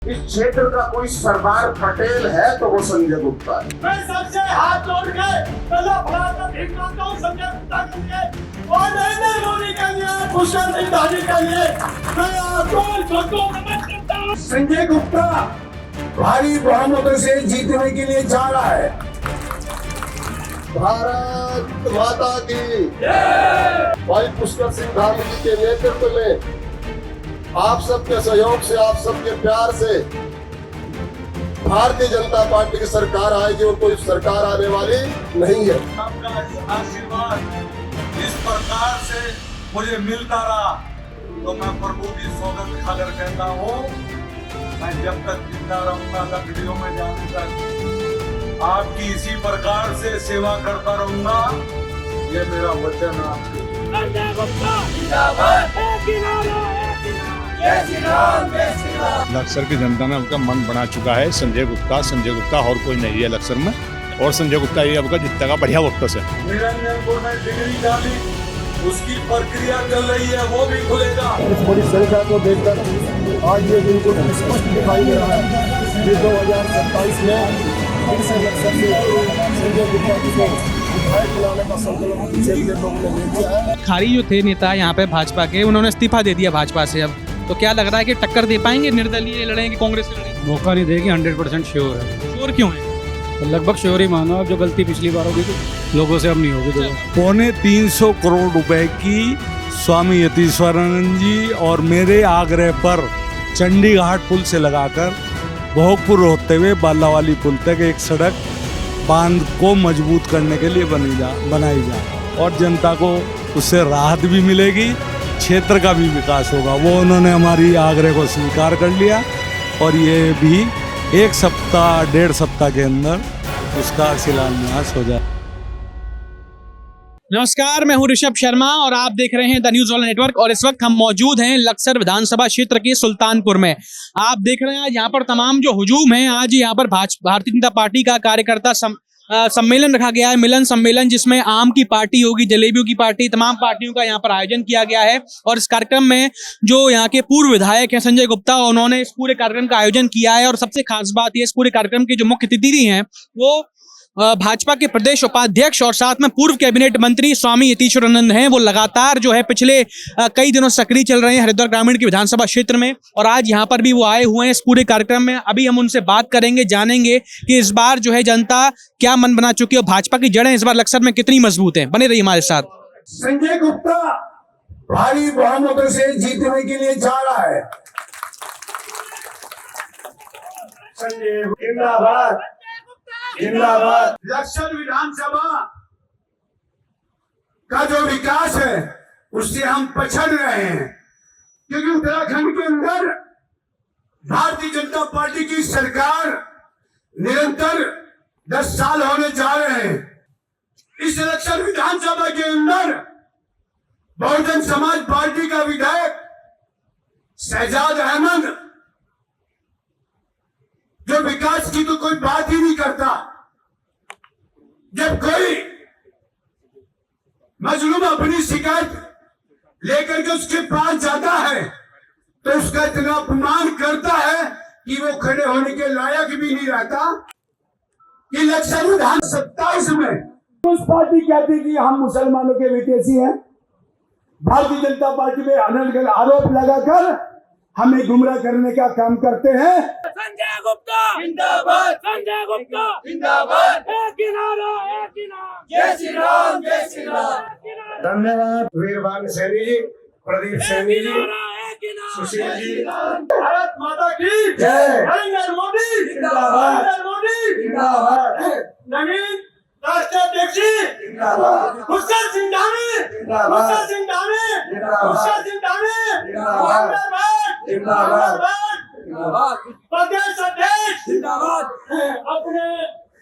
इस क्षेत्र का कोई सरदार पटेल है तो वो संजय गुप्ता है। मैं सबसे हाथ जोड़ के गला फड़ाकर भीख मांगता हूं संजय गुप्ता के लिए और नरेंद्र मोदी के लिए, पुष्कर सिंह धामी के लिए मैं आपको नमन करता हूं। संजय गुप्ता भारी बहुमत से जीतने के लिए जा रहा है। भारत माता की भाई पुष्कर सिंह धामी जी के नेतृत्व में, आप सबके सहयोग से, आप सबके प्यार से भारतीय जनता पार्टी की सरकार आएगी और कोई सरकार आने वाली नहीं है। आपका आशीर्वाद इस प्रकार से मुझे मिलता रहा तो मैं प्रभु की सौगंध खाकर कहता हूँ, मैं जब तक जिंदा रहूंगा लकड़ियों में जाने तक आपकी इसी प्रकार से सेवा करता रहूंगा, ये मेरा वचन आपको। लक्सर की जनता ने उनका मन बना चुका है। संजय गुप्ता और कोई नहीं है लक्सर में, और संजय गुप्ता ये आपका जितना का बढ़िया वक्त है। निरंजनपुर में डिग्री डाली, उसकी प्रक्रिया चल रही है, वो भी खुलेगा। इस बड़ी संख्या को देखकर आज ये बिल्कुल स्पष्ट दिखाई दे रहा है कि 2027 में फिर से लक्सर से संजय गुप्ता जी को विधायक बनाने का संकल्प क्षेत्र के लोगों ने ले लिया है। खारी जो थे नेता यहाँ पे भाजपा के, उन्होंने इस्तीफा दे दिया भाजपा से। अब तो क्या लग रहा है कि टक्कर दे पाएंगे, निर्दलीय लड़ेंगे, कांग्रेस से लड़ेंगे? मौका नहीं देगी, 100% श्योर है। श्योर क्यों है? तो लगभग श्योर ही मानो। अब जो गलती पिछली बार होगी तो लोगों से अब नहीं होगी। तो 350 करोड़ रुपए की स्वामी यतीश्वरानंद जी और मेरे आग्रह पर चंडीघाट पुल से लगाकर भोगपुर होते हुए बालावाली पुल तक एक सड़क बांध को मजबूत करने के लिए बनाई जाए और जनता को उससे राहत भी मिलेगी, क्षेत्र का भी विकास होगा। वो उन्होंने हमारी आग्रह को स्वीकार कर लिया और ये भी 1 सप्ताह 1.5 सप्ताह के अंदर उसका शिलान्यास हो जाए। नमस्कार, मैं हूं ऋषभ शर्मा और आप देख रहे हैं द न्यूज वाला नेटवर्क। और इस वक्त हम मौजूद हैं लक्सर विधानसभा क्षेत्र के सुल्तानपुर में। आप देख रहे हैं आज यहाँ पर तमाम जो हुजूम है, आज यहाँ पर भारतीय जनता पार्टी का कार्यकर्ता सम्मेलन रखा गया है, मिलन सम्मेलन, जिसमें आम की पार्टी होगी, जलेबियों की पार्टी, तमाम पार्टियों का यहाँ पर आयोजन किया गया है। और इस कार्यक्रम में जो यहाँ के पूर्व विधायक हैं संजय गुप्ता, उन्होंने इस पूरे कार्यक्रम का आयोजन किया है। और सबसे खास बात ये, इस पूरे कार्यक्रम के जो मुख्य अतिथि हैं वो भाजपा के प्रदेश उपाध्यक्ष और साथ में पूर्व कैबिनेट मंत्री स्वामी यतीश्वरानंद हैं। वो लगातार जो है पिछले कई दिनों सक्रिय चल रहे हैं हरिद्वार ग्रामीण के विधानसभा क्षेत्र में, और आज यहाँ पर भी वो आए हुए हैं इस पूरे कार्यक्रम में। अभी हम उनसे बात करेंगे, जानेंगे कि इस बार जो है जनता क्या मन बना चुकी है और भाजपा की जड़ें इस बार लक्सर में कितनी मजबूत है। बने रहिए हमारे साथ। संजय गुप्ता भारी बहुमत से जीतने के लिए जा रहा है। संजय जिंदाबाद, जिंदाबाद। लक्सर विधानसभा का जो विकास है उससे हम पछड़ रहे हैं, क्योंकि उत्तराखंड के अंदर भारतीय जनता पार्टी की सरकार निरंतर 10 साल होने जा रहे हैं। इस लक्सर विधानसभा के अंदर बहुजन समाज पार्टी का विधायक शहजाद अहमद, जो विकास की तो कोई बात ही नहीं करता, जब कोई मजलूम अपनी शिकायत लेकर के उसके पास जाता है तो उसका इतना अपमान करता है कि वो खड़े होने के लायक भी नहीं रहता। कि लक्सर विधान 27 में उस पार्टी कहती कि हम मुसलमानों के विदेशी हैं, भारतीय जनता पार्टी में अनर्गल आरोप लगाकर हमें गुमराह करने का काम करते हैं। संजय गुप्ता जिंदाबाद, संजय गुप्ता जिंदाबाद, एक किनारा, एक किनारा, जय श्री राम, जय श्री राम। धन्यवाद वीरवान सैनी जी, प्रदीप सैनी जी, सुशील जी। भारत माता की जय। नरेंद्र मोदी जिंदाबाद, नरेंद्र मोदी जिंदाबाद, नवीन राष्ट्रीय अध्यक्ष जिंदाबाद, पुष्कर सिंह धामी, जिंदाबाद, पुष्कर सिंह धामी, जिंदाबाद, पुष्कर सिंह धामी, जिंदाबाद, जिंदाबाद, प्रदेश अध्यक्ष जिंदाबाद, अपने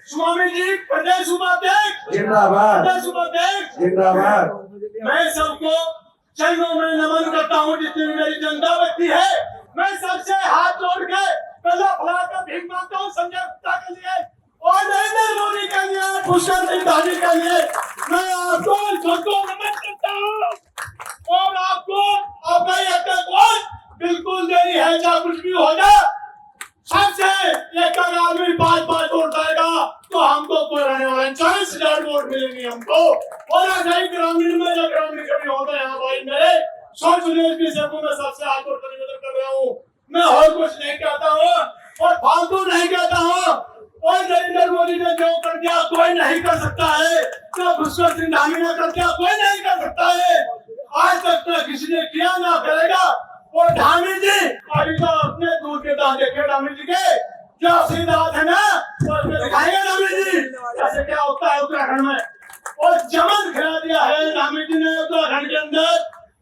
स्वामी जी प्रदेश उपाध्यक्ष जिंदाबाद, प्रदेश उपाध्यक्ष जिंदाबाद। मैं सबको चरणों में नमन करता हूँ जितनी मेरी जनता बचती है। मैं सबसे हाथ जोड़ के गला फड़ाकर भीख मांगता हूँ संजय गुप्ता के लिए और नरेंद्र मोदी के लिए, पुष्कर सिंह धामी के लिए मैं आपको नमन करता हूँ। और आपको आपका ये वोट बिल्कुल देरी है, चाहे कुछ भी हो जाए आदमी 5-5 वोट आएगा तो हमको कोई रहने वाला 40,000 वोट मिलेंगे हमको। और ऐसा ही ग्रामीण में जो ग्रामीण कभी होता है भाई मेरे सोच की सबको मैं सबसे हाथ जोड़ कर निवेदन कर रहा हूँ। मैं और कुछ नहीं कहता हूँ और फालतू नहीं कहता हूँ। और नरेंद्र मोदी ने जो कर दिया कोई नहीं कर सकता है, जो पुष्कर सिंह धामी ने कर दिया कोई नहीं कर सकता है। आज तक तो किसी ने किया ना करेगा। और धामी जी अभी तो अपने दूध के दांत देखे धामी जी के जो असली दांत है ना वो दिखाएंगे धामी जी कैसे क्या होता है उत्तराखंड में। और चमन खिला दिया है धामी जी ने उत्तराखंड के अंदर।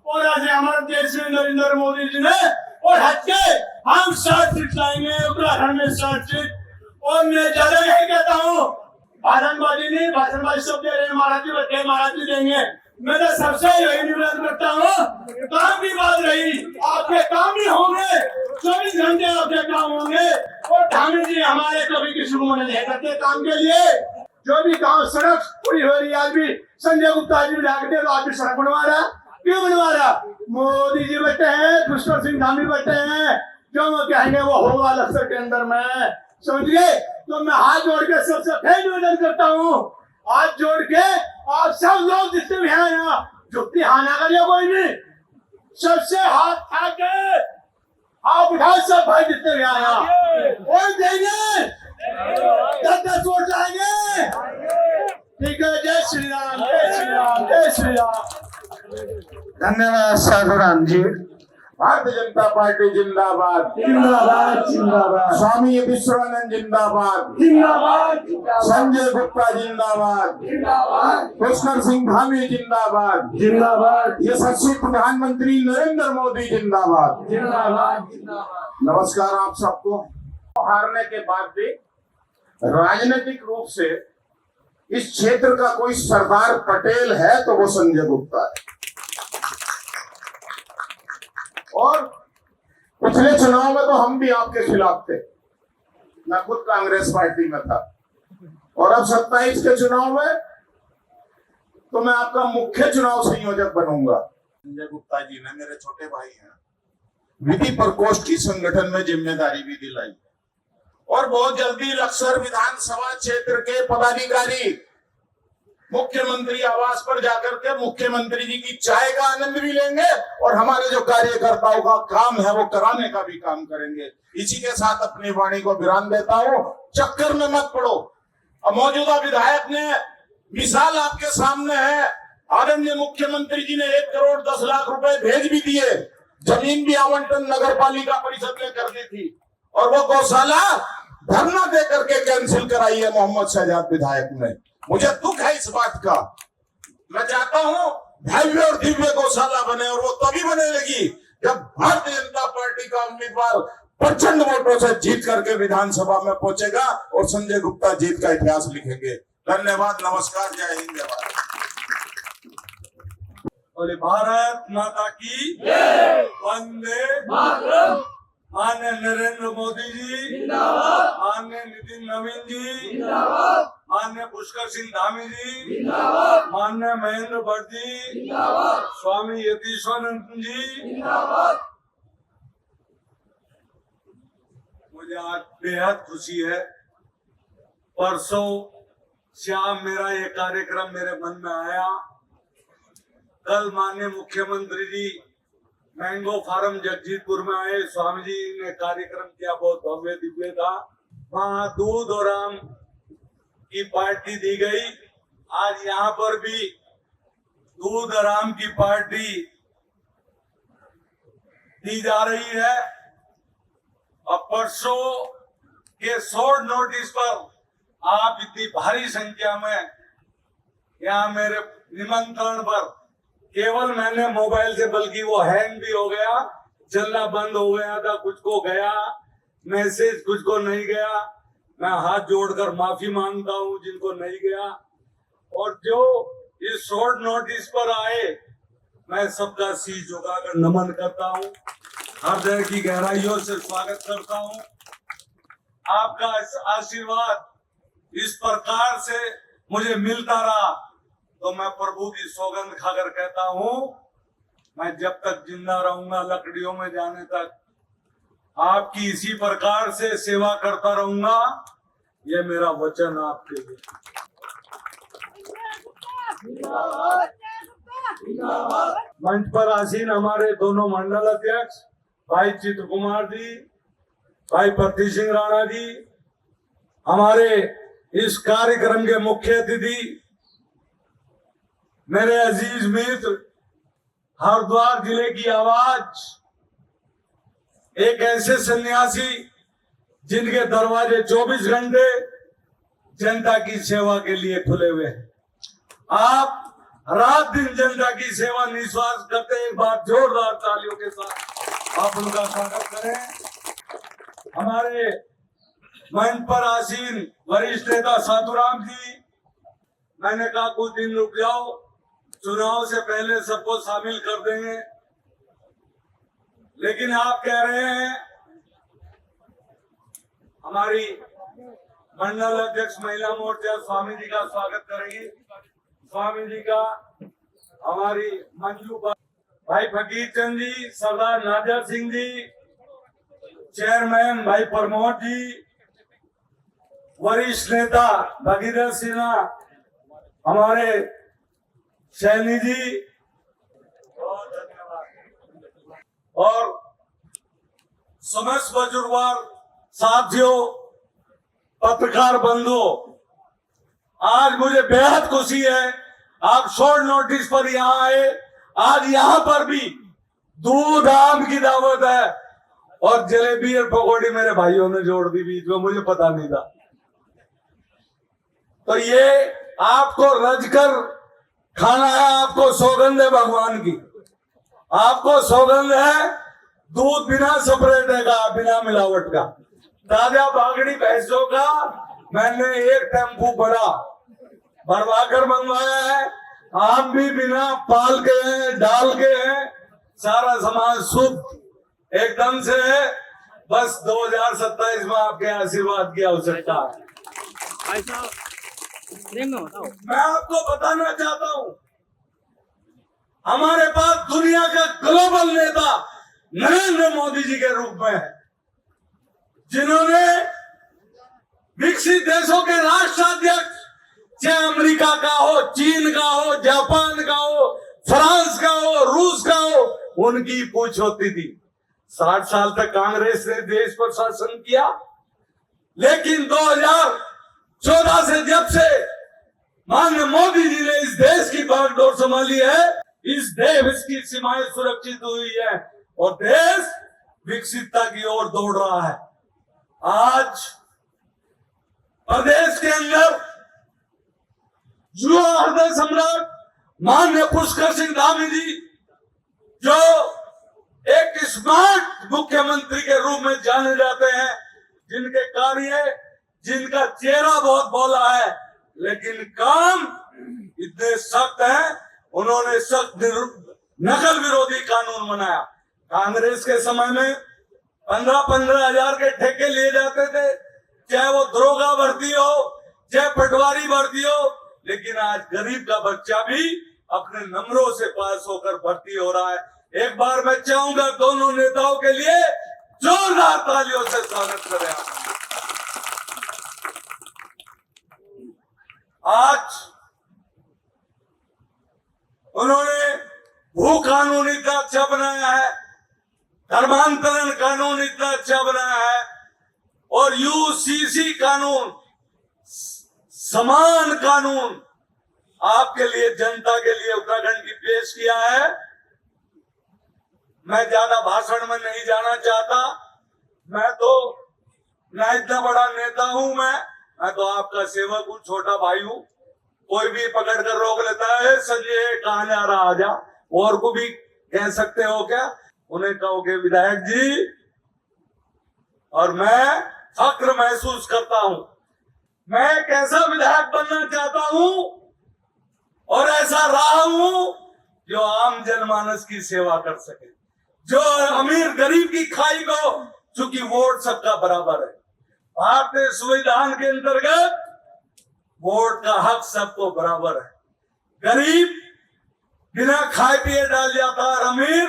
और आज हमारे देश में नरेंद्र मोदी जी ने और हट के हम 60 सीट लाएंगे उत्तराखंड में 60 सीट। और मैं ज्यादा नहीं कहता हूँ, भाषणबाजी नहीं, भाषणबाजी सब दे रहे हैं, महाराज जी देंगे। मैं तो सबसे यही निवेदन करता हूँ, काम की बात रही, आपके काम ही होंगे, 24 घंटे आपके काम होंगे। और धामी जी हमारे कभी किसी को नहीं करते काम के लिए। जो भी गाँव सड़क पूरी हो रही है, आज भी संजय गुप्ता जी जागते तो आज भी सड़क बनवा रहा। क्यों बनवा रहा? मोदी जी बैठे हैं, पुष्कर सिंह धामी बैठे हैं, जो वो कहेंगे वो होगा लक्ष्य के अंदर में, समझिए। तो मैं हाथ जोड़ के सबसे फिर निवेदन करता हूँ, हाथ जोड़ के आप सब लोग जितने भी हैं यहाँ झुकती हाना करिए कोई नहीं, सबसे हाथ उठा के आप उठाओ सब भाई जितने भी हैं यहाँ और देंगे 10-10 वोट लाएंगे। ठीक है, जय श्री राम, जय श्री राम, जय श्री राम। धन्यवाद साधुराम जी। भारतीय जनता पार्टी जिंदाबाद, जिंदाबाद, जिंदाबाद। स्वामी यतीश्वरानंद जिंदाबाद, जिंदाबाद। संजय गुप्ता जिंदाबाद, जिंदाबाद। पुष्कर सिंह धामी जिंदाबाद, जिंदाबाद। यशस्वी प्रधानमंत्री नरेंद्र मोदी जिंदाबाद, जिंदाबाद, जिंदाबाद। नमस्कार आप सबको। हारने के बाद भी राजनीतिक रूप से इस क्षेत्र का कोई सरदार पटेल है तो वो संजय गुप्ता है। और पिछले चुनाव में तो हम भी आपके खिलाफ थे, मैं खुद कांग्रेस पार्टी में था। और अब 27 के चुनाव में तो मैं आपका मुख्य चुनाव संयोजक बनूंगा। संजय गुप्ता जी ने, मेरे छोटे भाई हैं, विधि प्रकोष्ठ की संगठन में जिम्मेदारी भी दिलाई और बहुत जल्दी लक्सर विधानसभा क्षेत्र के पदाधिकारी मुख्यमंत्री आवास पर जाकर के मुख्यमंत्री जी की चाय का आनंद भी लेंगे और हमारे जो कार्यकर्ताओं का काम है वो कराने का भी काम करेंगे। इसी के साथ अपनी वाणी को विराम देता हूं। चक्कर में मत पड़ो। अब मौजूदा विधायक ने मिसाल आपके सामने है, आदरणीय मुख्यमंत्री जी ने 1 करोड़ 10 लाख रुपए भेज भी दिए, जमीन भी आवंटन नगर पालिका परिषद ने कर दी थी और वो गौशाला धरना दे करके कैंसिल कराई है मोहम्मद शहजाद विधायक ने। मुझे दुख है इस बात का। मैं चाहता हूं भव्य और दिव्य गौशाला बने और वो तभी बनेगी जब भारतीय जनता पार्टी का उम्मीदवार प्रचंड वोटों से जीत करके विधानसभा में पहुंचेगा और संजय गुप्ता जीत का इतिहास लिखेंगे। धन्यवाद, नमस्कार, जय हिंद, जय भारत। बोले भारत माता की जय। वंदे मातरम। माननीय नरेंद्र मोदी जी जिंदाबाद, माननीय नितिन नवीन जी जिंदाबाद, माननीय पुष्कर सिंह धामी जी जिंदाबाद, माननीय महेंद्र भट्ट जी जिंदाबाद, स्वामी यतीश्वरानंद जी जिंदाबाद। मुझे आज बेहद खुशी है। परसों शाम मेरा ये कार्यक्रम मेरे मन में आया। कल माननीय मुख्यमंत्री जी मैंगो फार्म जगजीतपुर में आए, स्वामी जी ने कार्यक्रम किया, बहुत भव्य दिव्य था। वहां दूध और आम की पार्टी दी गई। आज यहाँ पर भी दूध और आम की पार्टी दी जा रही है। अब परसों के शॉर्ट नोटिस पर आप इतनी भारी संख्या में यहाँ मेरे निमंत्रण पर, केवल मैंने मोबाइल से, बल्कि वो हैंग भी हो गया, चलना बंद हो गया था, कुछ को गया मैसेज, कुछ को नहीं गया। मैं हाथ जोड़कर माफी मांगता हूँ जिनको नहीं गया। और जो इस शॉर्ट नोटिस पर आए, मैं सबका शीश झुकाकर नमन करता हूँ, हृदय की गहराइयों से स्वागत करता हूँ। आपका आशीर्वाद इस प्रकार से मुझे मिलता रहा तो मैं प्रभु की सौगंध खाकर कहता हूँ, मैं जब तक जिंदा रहूंगा लकड़ियों में जाने तक आपकी इसी प्रकार से सेवा करता रहूंगा ये मेरा वचन आपके लिए। मंच पर आसीन हमारे दोनों मंडल अध्यक्ष भाई चित्र कुमार जी, भाई प्रतीक सिंह राणा जी, हमारे इस कार्यक्रम के मुख्य अतिथि मेरे अजीज मित्र, हरिद्वार जिले की आवाज, एक ऐसे सन्यासी जिनके दरवाजे 24 घंटे जनता की सेवा के लिए खुले हुए हैं। आप रात दिन जनता की सेवा निस्वार्थ करते, एक बार जोरदार तालियों के साथ आप उनका स्वागत करें। हमारे मंच पर आसीन वरिष्ठ नेता साधुराम जी, मैंने कहा कुछ दिन रुक जाओ, चुनाव से पहले सबको शामिल कर देंगे, लेकिन आप कह रहे हैं। हमारी मंडल अध्यक्ष महिला मोर्चा स्वामी जी का स्वागत करेंगे। स्वामी जी का हमारी मंजू भाई फकीर चंद जी, सरदार नाजर सिंह जी, चेयरमैन भाई प्रमोद जी, वरिष्ठ नेता भगीरथ सिन्हा, हमारे सैनी जी, बहुत धन्यवाद। और समस्त बुजुर्गवार साथियों, पत्रकार बंधु, आज मुझे बेहद खुशी है, आप शॉर्ट नोटिस पर यहाँ आए। आज यहाँ पर भी दूध आम की दावत है और जलेबी और पकौड़ी मेरे भाइयों ने जोड़ दी बीच में, मुझे पता नहीं था। तो ये आपको रज कर खाना है, आपको सौगंध है भगवान की, आपको सौगंध है दूध बिना स्प्रे का, बिना मिलावट का, ताजा बागड़ी भैंसों का मैंने एक टेम्पू बड़ा भरवाकर मंगवाया है। आम भी बिना पाल के हैं, डाल के हैं, सारा समाज शुद्ध एकदम से है। बस 2027 में आपके आशीर्वाद की आवश्यकता है। मैं आपको बताना चाहता हूं, हमारे पास दुनिया का ग्लोबल नेता नरेंद्र मोदी जी के रूप में है, जिन्होंने विकसित देशों के राष्ट्राध्यक्ष, चाहे अमेरिका का हो, चीन का हो, जापान का हो, फ्रांस का हो, रूस का हो, उनकी पूछ होती थी। 60 साल तक कांग्रेस ने देश पर शासन किया, लेकिन 2014 से जब से माननीय मोदी जी ने इस देश की बागडोर संभाली है, इस देश की सीमाएं सुरक्षित हुई है और देश विकसितता की ओर दौड़ रहा है। आज प्रदेश के अंदर युवा हृदय सम्राट माननीय पुष्कर सिंह धामी जी, जो एक स्मार्ट मुख्यमंत्री के रूप में जाने जाते हैं, जिनके कार्य, जिनका चेहरा बहुत बोला है, लेकिन काम इतने सख्त हैं। उन्होंने सख्त नकल विरोधी कानून बनाया। कांग्रेस के समय में 15-15 हजार के ठेके लिए जाते थे, चाहे वो दरोगा भर्ती हो, चाहे पटवारी भर्ती हो, लेकिन आज गरीब का बच्चा भी अपने नंबरों से पास होकर भर्ती हो रहा है। एक बार मैं चाहूंगा दोनों नेताओं के लिए जोरदार तालियों से स्वागत करें। आज उन्होंने भू कानून इतना अच्छा बनाया है, धर्मांतरण कानून इतना अच्छा बनाया है, और यूसीसी कानून, समान कानून आपके लिए, जनता के लिए उत्तराखंड की पेश किया है। मैं ज्यादा भाषण में नहीं जाना चाहता, मैं तो ना इतना बड़ा नेता हूं, मैं तो आपका सेवक हूं, छोटा भाई हूं। कोई भी पकड़ कर रोक लेता है, संजय कहां जा रहा, आजा, और को भी कह सकते हो क्या? उन्हें कहोगे विधायक जी, और मैं फक्र महसूस करता हूं, मैं एक ऐसा विधायक बनना चाहता हूं और ऐसा रहा हूं जो आम जनमानस की सेवा कर सके, जो अमीर गरीब की खाई को, चूंकि वोट सबका बराबर है। भारतीय संविधान के अंतर्गत वोट का हक सबको बराबर है। गरीब बिना खाए पिए डाल जाता और अमीर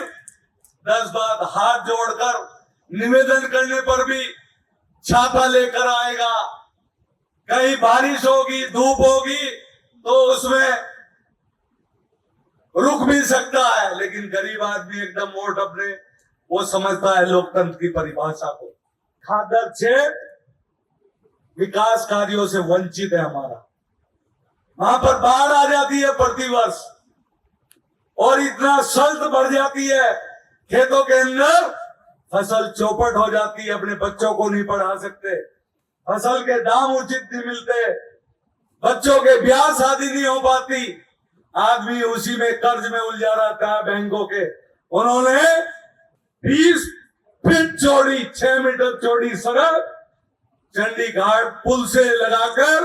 10 बार हाथ जोड़कर निवेदन करने पर भी छाता लेकर आएगा। कहीं बारिश होगी, धूप होगी तो उसमें रुक भी सकता है, लेकिन गरीब आदमी एकदम मोट अपने वो समझता है लोकतंत्र की परिभाषा को। खादर क्षेत्र विकास कार्यों से वंचित है हमारा। वहां पर बाढ़ आ जाती है प्रतिवर्ष और इतना शल्त बढ़ जाती है, खेतों के अंदर फसल चौपट हो जाती है, अपने बच्चों को नहीं पढ़ा सकते, फसल के दाम उचित नहीं मिलते, बच्चों के ब्याह शादी नहीं हो पाती, आदमी उसी में कर्ज में उलझा रहता है बैंकों के। उन्होंने 20 फीट चौड़ी 6 मीटर चौड़ी सड़क चंडी घाट पुल से लगाकर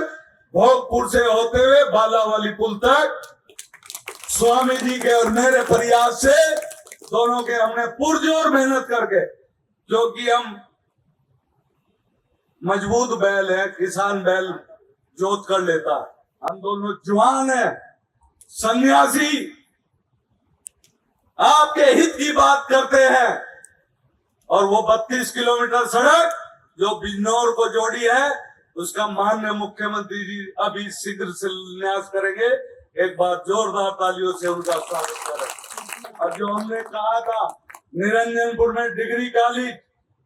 भोगपुर से होते हुए बालावाली पुल तक स्वामी जी के और मेरे प्रयास से दोनों के हमने पुरजोर मेहनत करके, क्योंकि हम मजबूत बैल है, किसान बैल जोत कर लेता है, हम दोनों जवान है, सन्यासी आपके हित की बात करते हैं। और वो 32 किलोमीटर सड़क जो बिजनौर को जोड़ी है, उसका माननीय मुख्यमंत्री जी अभी शीघ्र शिलान्यास करेंगे। एक बार जोरदार तालियों से उनका स्वागत करें। और जो हमने कहा था निरंजनपुर में डिग्री कॉलेज,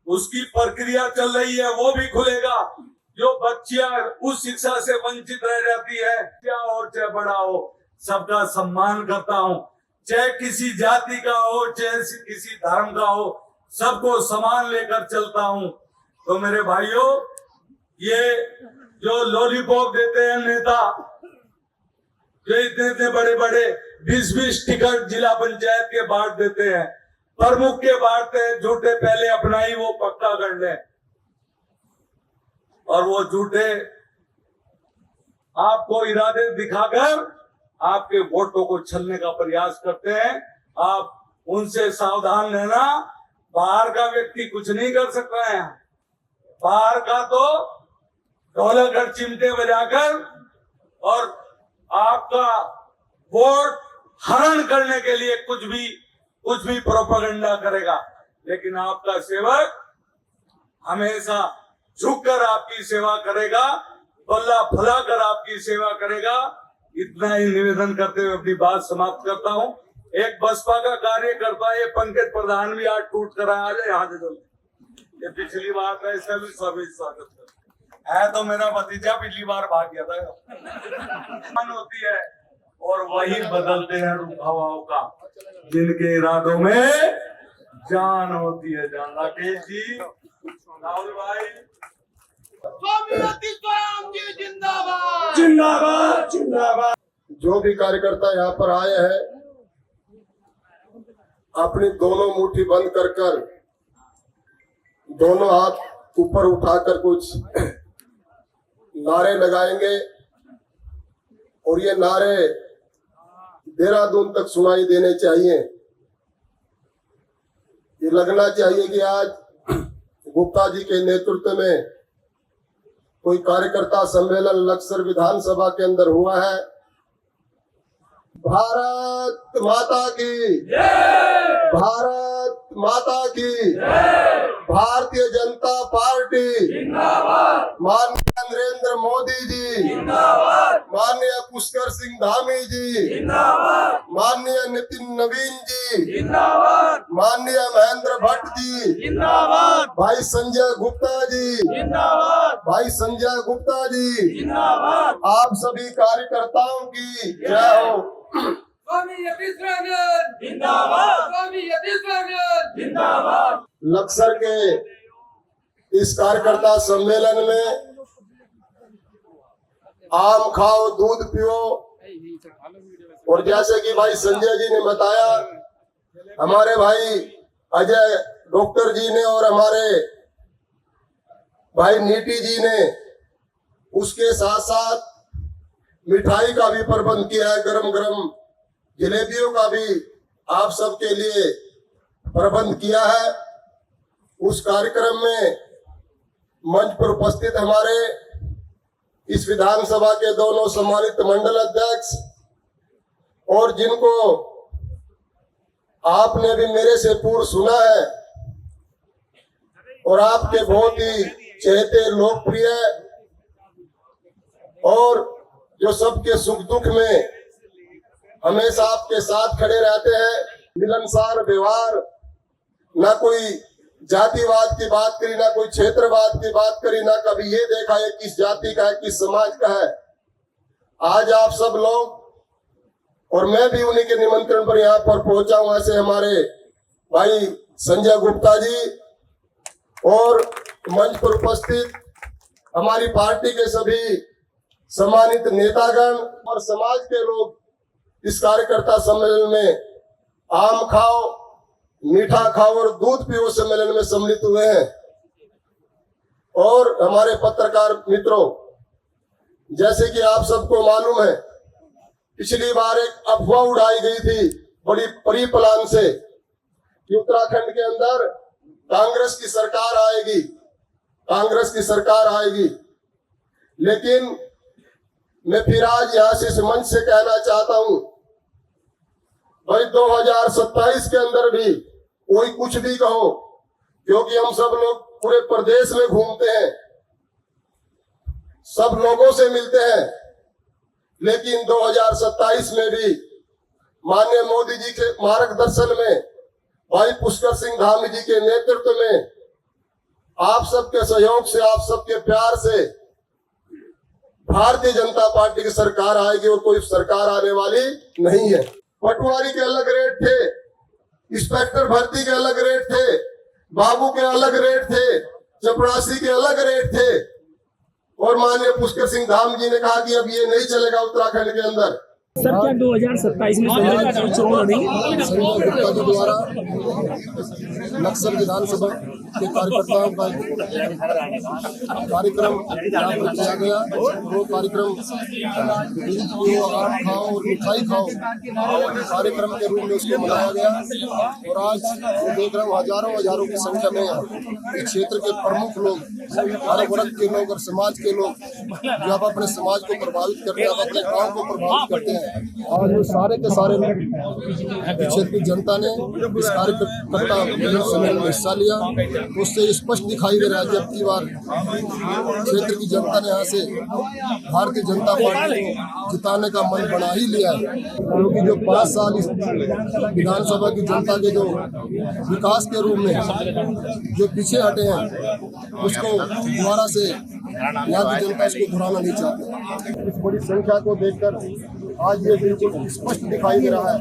उसकी प्रक्रिया चल रही है, वो भी खुलेगा। जो बच्चियां उस शिक्षा से वंचित रह जाती है, क्या हो चाहे बड़ा हो, सबका सम्मान करता हूँ, चाहे किसी जाति का हो चाहे किसी धर्म का हो, सबको समान लेकर चलता हूँ। तो मेरे भाइयों, ये जो लॉलीपॉप देते हैं नेता, जो इतने बड़े बड़े 20-20 टिकट जिला पंचायत के बांट देते हैं, प्रमुख के बांटते हैं, झूठे पहले अपना ही वो पक्का कर ले, और वो झूठे आपको इरादे दिखाकर आपके वोटों को छलने का प्रयास करते हैं। आप उनसे सावधान रहना। बाहर का व्यक्ति कुछ नहीं कर सकता है, बाहर का तो ढोलक और चिमटे बजाकर और आपका वोट हरण करने के लिए कुछ भी प्रोपेगेंडा करेगा, लेकिन आपका सेवक हमेशा झुककर आपकी सेवा करेगा, बल्ला फुलाकर आपकी सेवा करेगा। इतना ही निवेदन करते हुए अपनी बात समाप्त करता हूँ। एक बसपा का कार्यकर्ता, ये पंकज प्रधान भी आज टूट कर आ जाए यहाँ से जल्दी, ये पिछली बार था, इसका भी स्वागत है। तो मेरा भतीजा पिछली बार भाग गया था। होती है और वही बदलते हैं रूप हवाओं का, जिनके इरादों में जान होती है। जान राकेश जी, राहुल भाई, जिंदाबाद जिंदाबाद जिंदाबाद। जो भी कार्यकर्ता यहाँ पर आए हैं, अपनी दोनों मुट्ठी बंद कर दोनों हाथ ऊपर उठाकर कुछ नारे लगाएंगे, और ये नारे देहरादून तक सुनाई देने चाहिए। ये लगना चाहिए कि आज गुप्ता जी के नेतृत्व में कोई कार्यकर्ता सम्मेलन लक्सर विधानसभा के अंदर हुआ है। भारत माता की जय, भारत माता की जय, भारतीय जनता पार्टी जिंदाबाद, माननीय नरेंद्र मोदी जी जिंदाबाद, माननीय पुष्कर सिंह धामी जी जिंदाबाद, माननीय नितिन नवीन जी जिंदाबाद, माननीय महेंद्र भट्ट जी जिंदाबाद, भाई संजय गुप्ता जी जिंदाबाद, भाई संजय गुप्ता जी जिंदाबाद। आप सभी कार्यकर्ताओं की जय हो। लक्सर के इस कार्यकर्ता सम्मेलन में आम खाओ दूध पियो, और जैसे कि भाई संजय जी ने बताया, हमारे भाई अजय डॉक्टर जी ने और हमारे भाई नीटी जी ने उसके साथ साथ मिठाई का भी प्रबंध किया है, गरम गरम जलेबियों का भी आप सबके लिए प्रबंध किया है। उस कार्यक्रम में मंच पर उपस्थित हमारे इस विधानसभा के दोनों सम्मानित मंडल अध्यक्ष, और जिनको आपने भी मेरे से पूर्व सुना है और आपके बहुत ही चहेते लोकप्रिय और जो सबके सुख दुख में हमेशा आपके साथ खड़े रहते हैं। मिलनसार व्यवहार, ना कोई जातिवाद की बात करी, ना कोई क्षेत्रवाद की बात करी, ना कभी ये देखा है किस जाति का है किस समाज का है। आज आप सब लोग और मैं भी उन्हीं के निमंत्रण पर यहाँ पर पहुंचा हूं। ऐसे हमारे भाई संजय गुप्ता जी और मंच पर उपस्थित हमारी पार्टी के सभी सम्मानित नेतागण और समाज के लोग इस कार्यकर्ता सम्मेलन में आम खाओ मीठा खाओ और दूध पियो सम्मेलन में सम्मिलित हुए हैं। और हमारे पत्रकार मित्रों, जैसे कि आप सबको मालूम है, पिछली बार एक अफवाह उड़ाई गई थी बड़ी परिप्लान से कि उत्तराखंड के अंदर कांग्रेस की सरकार आएगी, कांग्रेस की सरकार आएगी। लेकिन मैं फिर आज यहां से इस मंच से कहना चाहता हूं, भाई 2027 के अंदर भी कोई कुछ भी कहो, क्योंकि हम सब लोग पूरे प्रदेश में घूमते हैं, सब लोगों से मिलते हैं, लेकिन 2027 में भी माननीय मोदी जी के मार्गदर्शन में, भाई पुष्कर सिंह धामी जी के नेतृत्व में, आप सबके सहयोग से, आप सबके प्यार से भारतीय जनता पार्टी की सरकार आएगी और कोई सरकार आने वाली नहीं है। पटवारी के अलग रेट थे, इंस्पेक्टर भर्ती के अलग रेट थे, बाबू के अलग रेट थे, चपरासी के अलग रेट थे, और माननीय पुष्कर सिंह धाम जी ने कहा कि अब ये नहीं चलेगा उत्तराखंड के अंदर। सर, क्या 2027 में संजय गुप्ता के द्वारा नक्सल विधानसभा के कार्यकर्ताओं का कार्यक्रम यहाँ पर किया गया। वो कार्यक्रम आम खाओ और मिठाई खाओ कार्यक्रम के रूप में उसको मनाया गया। और आज मैं देख रहा हूँ हजारों की संख्या में इस क्षेत्र के प्रमुख लोग, हर वर्ग के लोग और समाज के लोग जो अब अपने समाज को प्रभावित करते हैं, अपने गाँव को प्रभावित करते हैं, और वो सारे के सारे लोग क्षेत्र की जनता ने इस कार्यकर्ता सम्मेलन में हिस्सा लिया। तो उससे स्पष्ट दिखाई दे रहा है कि अब की बार क्षेत्र की जनता ने यहाँ से भारतीय जनता पार्टी को जिताने का मन बना ही लिया है, क्योंकि जो 5 साल इस विधानसभा की जनता के जो विकास के रूप में जो पीछे हटे हैं, उसको दोबारा से यहाँ की जनता इसको दोहराना नहीं चाहती। इस बड़ी संख्या को देखकर आज ये बिल्कुल स्पष्ट दिखाई दे रहा है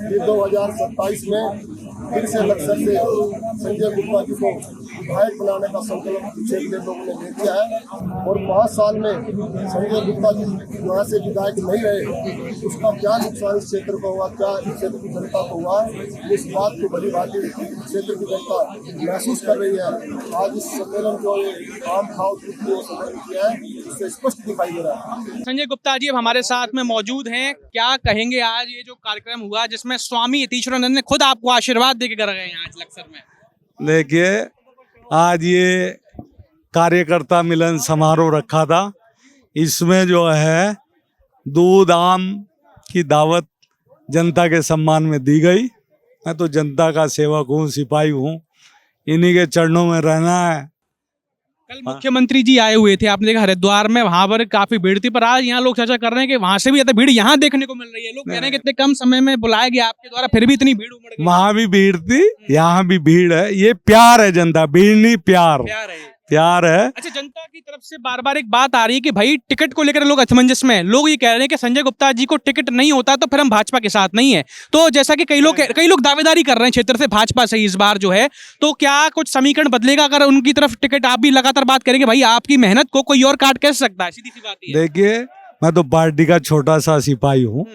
कि 2027 में फिर से लक्ष्य से संजय गुप्ता जी को विधायक बनाने का संकल्प क्षेत्र के लोगों ने ले लिया है। और 5 साल में संजय गुप्ता जी यहाँ से विधायक नहीं रहे, उसका क्या नुकसान इस क्षेत्र को हुआ, क्या इस क्षेत्र की जनता को हुआ, इस बात को बड़ी भांति क्षेत्र की जनता महसूस कर रही है। आज इस सम्मेलन जो आम खाओ सम्मेलन किया है, उससे स्पष्ट दिखाई दे रहा है। संजय गुप्ता जी अब हमारे साथ में मौजूद हैं, क्या कहेंगे आज ये जो कार्यक्रम हुआ जिसमें स्वामी यतीश्वरानंद ने खुद आपको आशीर्वाद देके कर गए हैं आज लक्सर में? देखिए, आज ये कार्यकर्ता मिलन समारोह रखा था, इसमें जो है दूध आम की दावत जनता के सम्मान में दी गई। मैं तो जनता का सेवक हूँ, सिपाही हूँ, इन्हीं के चरणों में रहना है। कल मुख्यमंत्री जी आए हुए थे, आपने देखा हरिद्वार में, वहां पर काफी भीड़ थी, पर आज यहाँ लोग चर्चा कर रहे हैं कि वहां से भी ज्यादा भीड़ यहाँ देखने को मिल रही है। लोग कह रहे हैं कि इतने कम समय में बुलाया गया आपके द्वारा, फिर भी इतनी भीड़ उमड़ गई। वहां भी भीड़ थी, यहाँ भी भीड़ है। ये प्यार है जनता, भीड़ नहीं, प्यार प्यार है। अच्छा, जनता की तरफ से बार बार एक बात आ रही है कि भाई टिकट को लेकर लोग असमंजस में हैं। लोग ये कह रहे हैं कि संजय गुप्ता जी को टिकट नहीं होता तो फिर हम भाजपा के साथ नहीं है। तो जैसा कि कई लोग दावेदारी कर रहे हैं क्षेत्र से भाजपा से इस बार जो है, तो क्या कुछ समीकरण बदलेगा अगर उनकी तरफ टिकट? आप भी लगातार बात करेंगे भाई आपकी मेहनत को कोई और काट कैसे सकता है, सीधी सी बात है। देखिए, मैं तो पार्टी का छोटा सा सिपाही हूँ,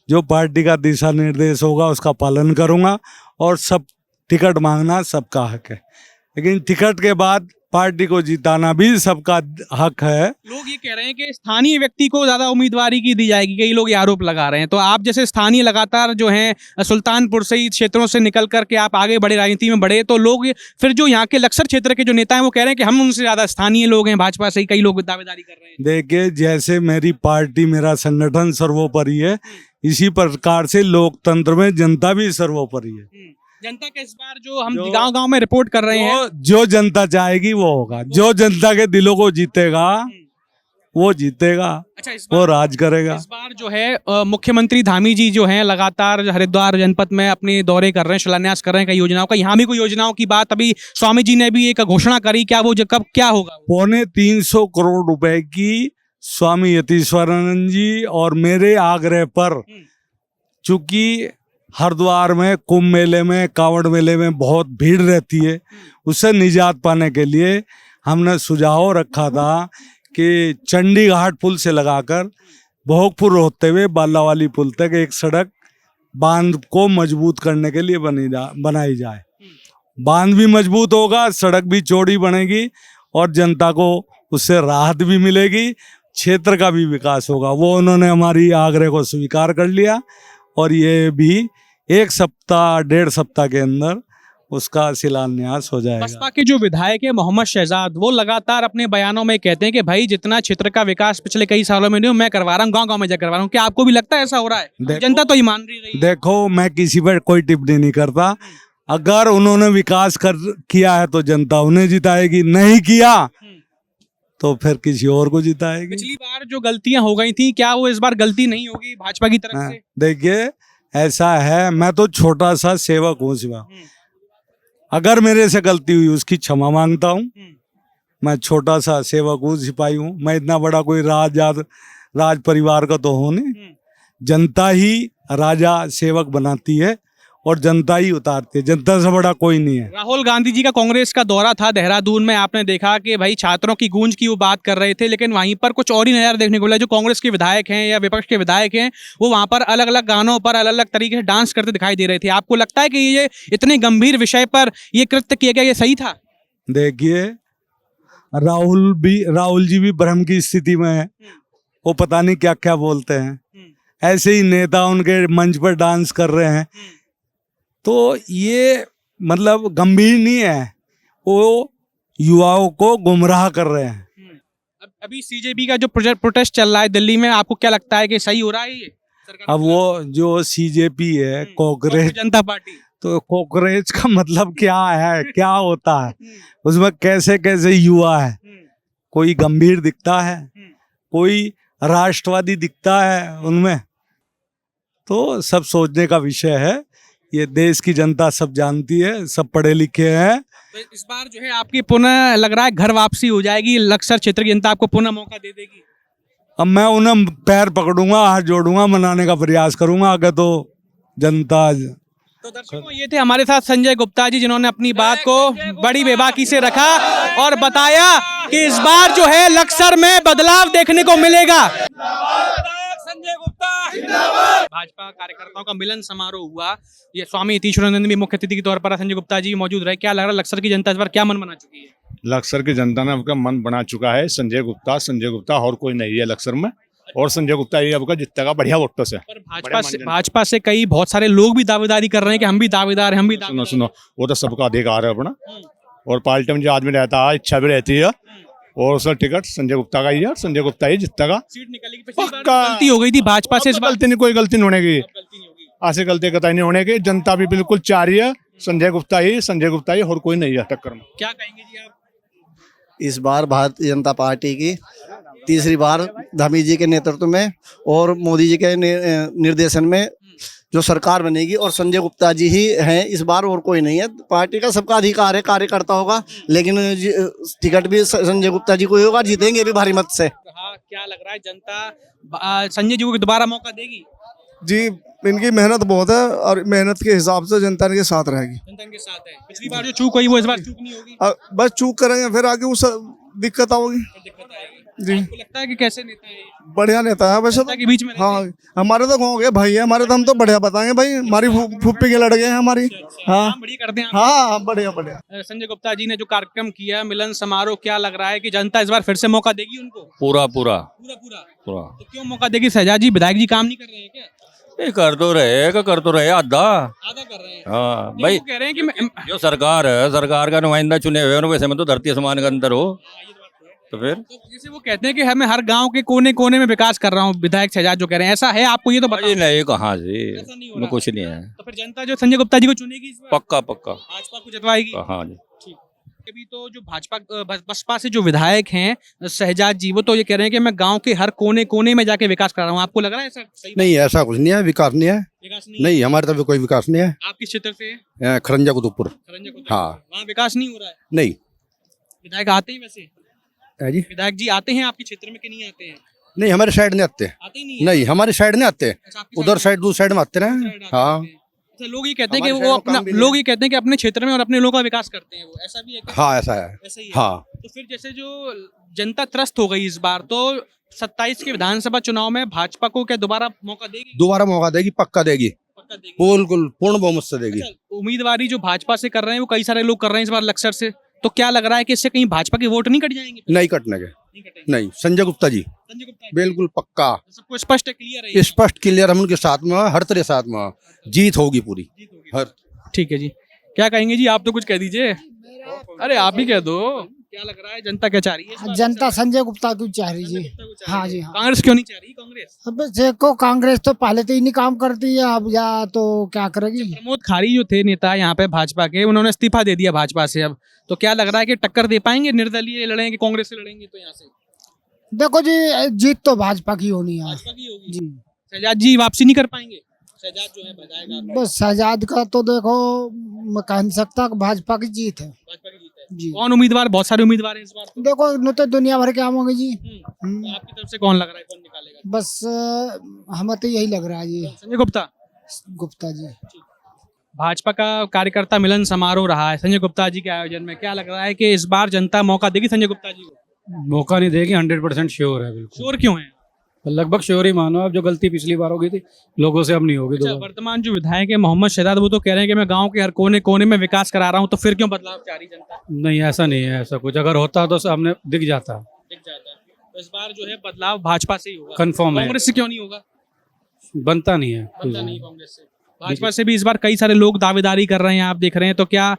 जो पार्टी का दिशा निर्देश होगा उसका पालन करूंगा, और सब टिकट मांगना सबका हक है, लेकिन टिकट के बाद पार्टी को जिताना भी सबका हक है। लोग ये कह रहे हैं कि स्थानीय व्यक्ति को ज्यादा उम्मीदवारी की दी जाएगी, कई लोग ये आरोप लगा रहे हैं। तो आप जैसे स्थानीय लगातार जो हैं सुल्तानपुर से ही क्षेत्रों से निकल करके आप आगे बढ़े, राजनीति में बढ़े, तो लोग फिर जो यहाँ के लक्सर क्षेत्र के जो नेता हैं वो कह रहे हैं कि हम उनसे ज्यादा स्थानीय लोग हैं, भाजपा से ही कई लोग दावेदारी कर रहे हैं। देखिए, जैसे मेरी पार्टी, मेरा संगठन सर्वोपरि है, इसी प्रकार से लोकतंत्र में जनता भी सर्वोपरि है। जनता का इस बार जो हम गांव-गांव में रिपोर्ट कर रहे हैं, जो जनता चाहेगी वो होगा। जो जनता के दिलों को जीतेगा वो जीतेगा, अच्छा, इस वो बार राज करेगा। इस बार जो है मुख्यमंत्री धामी जी जो हैं लगातार हरिद्वार जनपद में अपने दौरे कर रहे हैं, शिलान्यास कर रहे हैं कई योजनाओं का। यहाँ भी कोई योजनाओं की बात अभी स्वामी जी ने भी एक घोषणा करी, क्या वो कब क्या होगा? 350 करोड़ रुपए की स्वामी यतीश्वरानंद जी और मेरे आग्रह पर, चूंकि हरिद्वार में कुंभ मेले में, कांवड़ मेले में बहुत भीड़ रहती है, उससे निजात पाने के लिए हमने सुझाव रखा था कि चंडी घाट पुल से लगाकर भोगपुर होते हुए बालावाली पुल तक एक सड़क बांध को मजबूत करने के लिए बनाई जाए। बांध भी मजबूत होगा, सड़क भी चौड़ी बनेगी और जनता को उससे राहत भी मिलेगी, क्षेत्र का भी विकास होगा। वो उन्होंने हमारी आग्रह को स्वीकार कर लिया और ये भी 1 सप्ताह 1.5 सप्ताह के अंदर उसका शिलान्यास हो जाएगा। बसपा के जो विधायक है मोहम्मद शहजाद, वो लगातार अपने बयानों में कहते हैं कि भाई जितना क्षेत्र का विकास पिछले कई सालों में नहीं मैं करवा रहा हूँ, गांव-गांव में जाकर करवा रहा हूँ। क्या आपको भी लगता है ऐसा हो रहा है? जनता तो ईमान रही है। देखो, मैं किसी पर कोई टिप्पणी नहीं करता। अगर उन्होंने विकास किया है तो जनता उन्हें जिताएगी, नहीं किया तो फिर किसी और को जिताएगी। पिछली बार जो गलतियां हो गई थी, क्या वो इस बार गलती नहीं होगी भाजपा की तरफ से? देखिए, ऐसा है, मैं तो छोटा सा सेवक हूँ शिवा। अगर मेरे से गलती हुई उसकी क्षमा मांगता हूँ। मैं छोटा सा सेवक हूँ, सिपाही हूँ। मैं इतना बड़ा कोई राज परिवार का तो हूँ नहीं। जनता ही राजा सेवक बनाती है और जनता ही उतारती है, जनता से बड़ा कोई नहीं है। राहुल गांधी जी का कांग्रेस का दौरा था देहरादून में, आपने देखा कि भाई छात्रों की गूंज की वो बात कर रहे थे, लेकिन वहीं पर कुछ और ही नज़ारा देखने को मिला। जो कांग्रेस के विधायक हैं या विपक्ष के विधायक हैं, वो वहां पर अलग अलग गानों पर अलग अलग तरीके से डांस करते दिखाई दे रहे थे। आपको लगता है कि ये इतने गंभीर विषय पर ये कृत्य किया गया, ये सही था? देखिए, राहुल जी भी भ्रम की स्थिति में है। वो पता नहीं क्या क्या बोलते हैं। ऐसे ही नेता उनके मंच पर डांस कर रहे हैं, तो ये मतलब गंभीर नहीं है, वो युवाओं को गुमराह कर रहे हैं। अभी सीजेपी का जो प्रोटेस्ट चल रहा है दिल्ली में, आपको क्या लगता है कि सही हो रहा है ये? अब वो जो सीजेपी है, कांग्रेस जनता पार्टी, तो कांग्रेस का मतलब क्या है, क्या होता है उसमें? कैसे कैसे युवा है, कोई गंभीर दिखता है, कोई राष्ट्रवादी दिखता है उनमें। तो सब सोचने का विषय है। ये देश की जनता सब जानती है, सब पढ़े लिखे हैं। तो इस बार जो है आपकी पुनः लग रहा है घर वापसी हो जाएगी, लक्सर क्षेत्र की जनता आपको पुनः मौका दे देगी। अब मैं उन्हें पैर पकड़ूंगा, हाथ जोड़ूंगा, मनाने का प्रयास करूंगा। आगे तो जनता। तो दर्शकों, ये थे हमारे साथ संजय गुप्ता जी, जिन्होंने अपनी बात को बड़ी बेबाकी से रखा और बताया कि इस बार जो है लक्सर में बदलाव देखने को मिलेगा। संजय गुप्ता भाजपा कार्यकर्ताओं का मिलन समारोह हुआ। ये स्वामी यतीश्वरानंद भी मुख्य अतिथि के तौर पर संजय गुप्ता जी मौजूद रहे। क्या लग रहा है लक्सर की जनता इस बार क्या मन बना चुकी है? लक्सर की जनता ने आपका मन बना चुका है। संजय गुप्ता और कोई नहीं है लक्सर में, और संजय गुप्ता ये आपका जितेगा बढ़िया वोटों से। पर भाजपा से कई बहुत सारे लोग भी दावेदारी कर रहे हैं कि हम भी दावेदार हैं, हम भी दावेदार। सुनो, वो तो सबका अधिकार है अपना, और पार्टी में जो आदमी रहता है इच्छा भी रहती है, और उसका टिकट संजय गुप्ता का ही है, संजय गुप्ता ही जीतेगा। सीट निकलेगी। पिछली बार गलती हो गई थी भाजपा से, इस बार गलती नहीं, कोई गलती नहीं होने की, ऐसी गलती कतई नहीं होने की। जनता भी बिल्कुल चाह रही है संजय गुप्ता ही, और कोई नहीं है टक्कर में। क्या कहेंगे जी आप? इस बार भारतीय जनता पार्टी की तीसरी बार धामी जी के नेतृत्व में और मोदी जी के निर्देशन में जो सरकार बनेगी, और संजय गुप्ता जी ही हैं इस बार, और कोई नहीं है। पार्टी का सबका अधिकार है, कार्यकर्ता होगा, लेकिन टिकट भी संजय गुप्ता जी को ही होगा, जीतेंगे भी भारी मत से। क्या लग रहा है जनता संजय जी को दोबारा मौका देगी? जी, इनकी मेहनत बहुत है और मेहनत के हिसाब से जनता इनके साथ रहेगी। जनता इनके साथ है। पिछली बार जो चूक हुई वो इस बार चूक नहीं होगी। बस चूक करेंगे, फिर आगे उस दिक्कत होगी। जी, आपको लगता है कि कैसे नेता है? बढ़िया नेता है वैसे तो। के बीच में हाँ, हमारे तो गाँव के भाई है हमारे, तो हम तो बढ़िया बताएंगे भाई। हमारी फुप्पी के लड़के हैं हमारी। हाँ, बढ़िया करते हैं। हाँ, बढ़िया। संजय गुप्ता जी ने जो कार्यक्रम किया मिलन समारोह, क्या लग रहा है कि जनता इस बार फिर से मौका देगी उनको? पूरा तो क्यों मौका देगी? शहजाद जी विधायक जी काम नहीं कर रहे हैं क्या? ये कर तो रहे आधा कर रहे हैं। हाँ भाई, कह रहे हैं कि जो सरकार है, सरकार का नुमाइंदा चुने हुए, वैसे में तो धरती आसमान का अंतर हो। तो फिर जैसे वो कहते हैं कि हमें हर गांव के कोने कोने में विकास कर रहा हूँ, विधायक शहजाद जो कह रहे हैं, ऐसा है? आपको ये तो बताइए। नहीं, कहाँ से, ऐसा नहीं हो रहा। कुछ नहीं है। तो फिर जनता जो संजय गुप्ता जी को चुनेगी इस बार? पक्का भाजपा को जितवाएगी। हाँ जी। अभी तो जो भाजपा बसपा से जो विधायक हैं शहजाद जी, वो तो ये कह रहे हैं कि मैं गांव के हर कोने कोने में जाके विकास कर रहा हूँ। आपको लग रहा है ऐसा सही? नहीं, ऐसा कुछ नहीं है, विकास नहीं है। विकास नहीं, नहीं, हमारे तरफ कोई विकास नहीं है। आप किस क्षेत्र से हैं? खरंजा कुतुबपुर। हाँ। वहाँ विकास नहीं हो रहा है? नहीं। विधायक आते हैं वैसे? है जी? विधायक जी आते हैं आपके क्षेत्र में कि नहीं आते हैं? नहीं, हमारे साइड नहीं आते। आते ही नहीं है? नहीं, हमारे साइड नहीं आते। अच्छा, आपकी उधर साइड दूसरी साइड में आते ना। हाँ। अच्छा, लोग ये कहते हैं कि हमारे वो शहर में अपना काम भी नहीं लोग ये कहते हैं कि अपने क्षेत्र में और अपने लोगों का विकास करते हैं, वो ऐसा भी है क्या? हाँ, ऐसा है। ऐसा ही है। हाँ। तो फिर जैसे जो जनता त्रस्त हो गई इस बार, तो 27 के विधानसभा चुनाव में भाजपा को क्या दोबारा मौका देगी? दोबारा मौका देगी, पक्का देगी, पक्का देगी। बिल्कुल पूर्ण बहुमत से देगी। अच्छा, उम्मीदवारी जो भाजपा से कर रहे हैं वो कई सारे लोग कर रहे हैं इस बार लक्सर से, तो क्या लग रहा है कि इससे कहीं भाजपा के वोट नहीं कट जाएंगे? नहीं कटने के। नहीं कटेंगे। नहीं, संजय गुप्ता जी संजय गुप्ता जी, बिल्कुल पक्का, सबको स्पष्ट है, क्लियर है ये? स्पष्ट क्लियर, हम उनके साथ में हैं, हर तरह साथ में हैं। जीत होगी पूरी। जीत होगी। हर ठीक है जी, क्या कहेंगे जी? आप तो कुछ कह दीजिए। अरे आप भी कह दो, क्या लग रहा है जनता क्या चाह रही है इस बार? जनता संजय गुप्ता को चाह रही संजय जी। गुप्ता को चाह रही हाँ है। जी, हाँ। कांग्रेस क्यों नहीं चाह रही? कांग्रेस अब देखो, कांग्रेस तो पहले तो ही नहीं काम करती है, अब या तो क्या करेगी। प्रमोद खारी जो थे नेता यहाँ पे भाजपा के, उन्होंने इस्तीफा दे दिया भाजपा से। अब तो क्या लग रहा है कि टक्कर दे पाएंगे? निर्दलीय लड़ेंगे, कांग्रेस से लड़ेंगे? तो यहाँ से देखो जी, जीत तो भाजपा की होनी है भाजपा की होगी। जी। शहजाद जी वापसी नहीं कर पाएंगे? शहजाद जो है बजाएगा, बस शहजाद का तो देखो, मैं कह नहीं सकता कि भाजपा की जीत है भाजपा की जीत है। जी। कौन उम्मीदवार? बहुत सारे उम्मीदवार हैं इस बार तो। देखो, न तो दुनिया भर के आमोगे जी। तो आपकी तरफ से कौन लग रहा है, कौन निकालेगा? बस हमें तो यही लग रहा है जी, संजय गुप्ता। गुप्ता जी। भाजपा का कार्यकर्ता मिलन समारोह रहा है संजय गुप्ता जी के आयोजन में, क्या लग रहा है कि इस बार जनता मौका देगी संजय गुप्ता जी को? मौका नहीं देगी, 100% श्योर है, बिल्कुल शोर क्यों है? लगभग श्योर ही मानो। अब जो गलती पिछली बार हो गई थी लोगों से, अब नहीं होगी अच्छा, दोबारा। वर्तमान जो विधायक है मोहम्मद शहजाद, वो तो कह रहे हैं कि मैं गांव के हर कोने कोने में विकास करा रहा हूं, तो फिर क्यों बदलाव चाह रही जनता? नहीं, ऐसा नहीं है, ऐसा कुछ अगर होता तो सामने दिख जाता। दिख जाता है। तो इस बार जो है बदलाव भाजपा से ही होगा, कंफर्म है, कांग्रेस से क्यों नहीं होगा? बनता नहीं है। बनता नहीं कांग्रेस से। भाजपा से भी इस बार कई सारे लोग दावेदारी कर रहे हैं, आप देख रहे हैं, तो क्या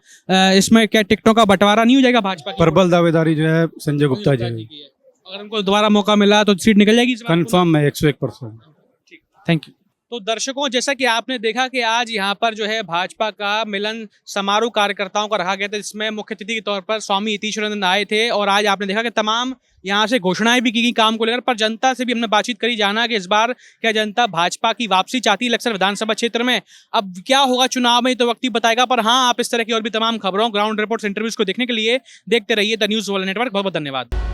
इसमें क्या टिकटों का बंटवारा नहीं हो जाएगा भाजपा की? प्रबल दावेदारी जो है संजय गुप्ता जी की है। अगर उनको दोबारा मौका मिला तो सीट निकल जाएगी इस बार? कंफर्म है 101%। Thank you. तो दर्शकों, जैसा कि आपने देखा कि आज यहाँ पर जो है भाजपा का मिलन समारोह कार्यकर्ताओं का रखा गया था, जिसमें मुख्य अतिथि के तौर पर स्वामी यतीश्वरानंद आए थे, और आज आपने देखा कि तमाम यहाँ से घोषणाएं भी की गई काम को लेकर। पर जनता से भी हमने बातचीत करी, जाना कि इस बार क्या जनता भाजपा की वापसी चाहती है लक्सर विधानसभा क्षेत्र में। अब क्या होगा चुनाव में तो वक्त ही बताएगा, पर हाँ, आप इस तरह की और भी तमाम खबरों, ग्राउंड रिपोर्ट्स, इंटरव्यूज को देखने के लिए देखते रहिए द न्यूज़ वर्ल्ड नेटवर्क। बहुत बहुत धन्यवाद।